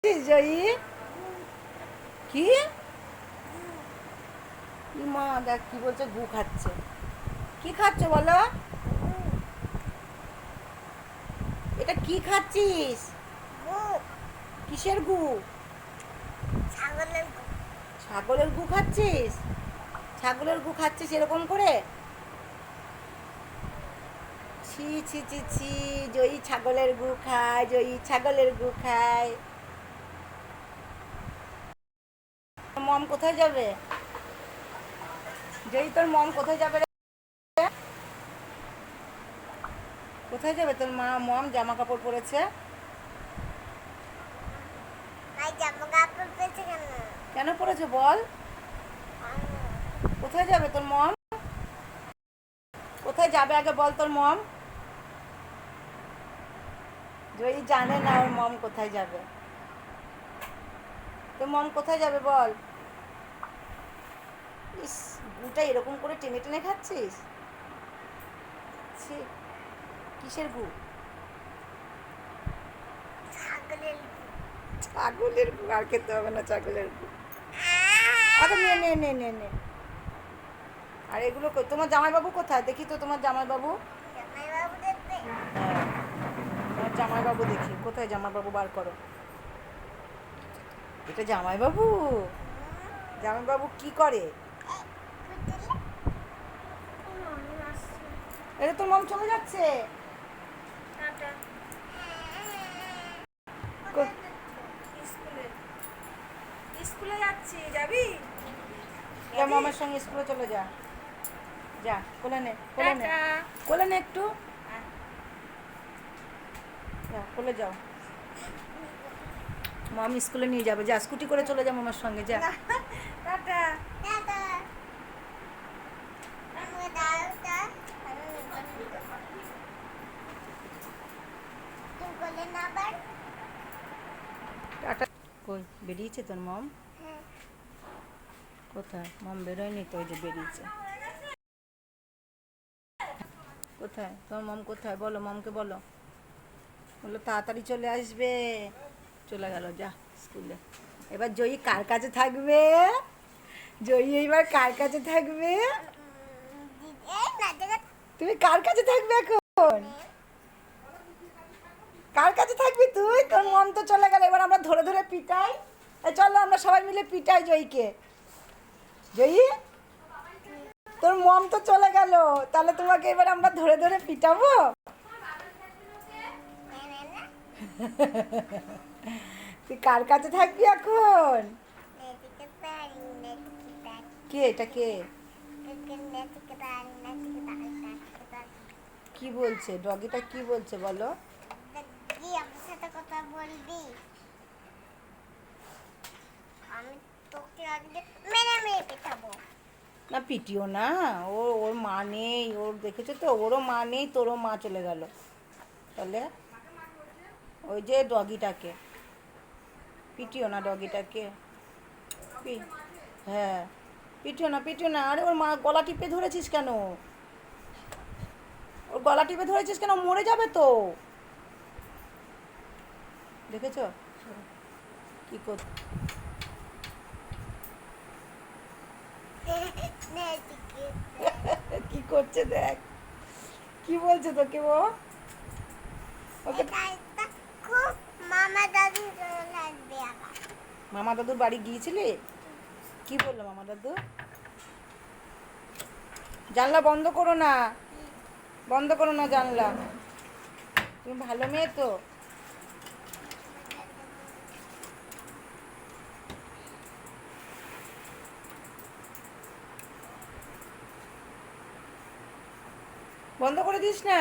জয়ী কি মা দেখ কি বলছে, গু খাচ্ছে। কি খাচ্ছ বলো? এটা কি খাচ্ছিস? কিসের গু? ছাগলের গু খাচ্ছিস? ছাগলের গু খাচ্ছিস এরকম করে? ছি ছি ছি ছি, জয়ী ছাগলের গু খায়, জয়ী ছাগলের গু খায়। মম কোথায় যাবে? জয়ী তোর মম কোথায় যাবে রে? কোথায় যাবে তোর মম? জামা কাপড় পরেছে। কেন পরেছে বল? কোথায় যাবে তোর মম? কোথায় যাবে আগে বল তোর মম? জয়ী জানে না ওর মম কোথায় যাবে। তোর মম কোথায় যাবে বল? ইস, গুটা এরকম করে টেনে টেনে খাচ্ছিস? ছি, কিসের গু? ছাগলের গু। আর খেতে হবে না ছাগলের গু। আরে নে নে নে নে নে। আর এগুলো তোমার জামাইবাবু কোথায়? দেখি তো তোমার জামাইবাবু। হ্যাঁ, তোমার জামাইবাবু দেখি কোথায়। জামাইবাবু বার করো। এটা জামাইবাবু? জামাইবাবু কি করে? এটা তোর মম চলে যাচ্ছে। স্কুলে যাচ্ছি, যাবি? যা মমের সঙ্গে স্কুলে চলে যা। যা, কোলে নে কোলে নে। কোলে নে একটু। যা, কোলে যাও। মম স্কুলে নিয়ে যাবে। যা, স্কুটি করে চলে যা মমের সঙ্গে। যা। টাটা। টাটা। কই বেরিয়েছে তোর মম? কোথায়? মম বেরোয়নি তো, ওই যে বেরিয়েছে। কোথায় তোমার মম? কোথায় বলো, মমকে বলো। বললো তাড়াতাড়ি চলে আসবে। চলে গেল। যা স্কুলে। এবার জয়ী কার কাছে থাকবে? জয়ী এইবার কার কাছে থাকবে? তুমি কার কাছে থাকবে এখন? কার কাছে থাকবি তুই? তোর মম তো চলে গেল। এবার আমরা ধরে ধরে পিটাই। চলো আমরা সবাই মিলে পিটাই জয়ীকে। জয়ী, তোর মম তো চলে গেল, তাহলে তোমাকে এবার আমরা ধরে ধরে পিটাবো। তুই কার কাছে থাকবি এখন? কে এটা? কে কি বলছে? ডগিটা কি বলছে বলো? আমার সাথে কথা বলবি? আমি তোকে আজকে মেরে মেরে পিটাবো। না পিটিও না। ওর মা নেই। ওর দেখেছো তো, ওরও মা নেই, তোরও মা চলে গেল। তাহলে ওই যে ডগিটাকে পিটিও না। ডগিটাকে হ্যাঁ, পিটিও না, পিটিও না। আরে ওর মা গলা টিপে ধরেছিস কেন? ওর গলা টিপে ধরেছিস কেন? মরে যাবে তো। দেখেছো কি কর? কি করছে দেখ। কি বলছে তোকে ও? ওকে খুব মামা দাদু লাগবে আবার। মামা দাদুর বাড়ি গিয়েছিলি? কি বললো মামা দাদু? জানলা বন্ধ করো না, বন্ধ করো না জানলা। তুমি ভালো মেয়ে তো। বন্ধ করে দিস না।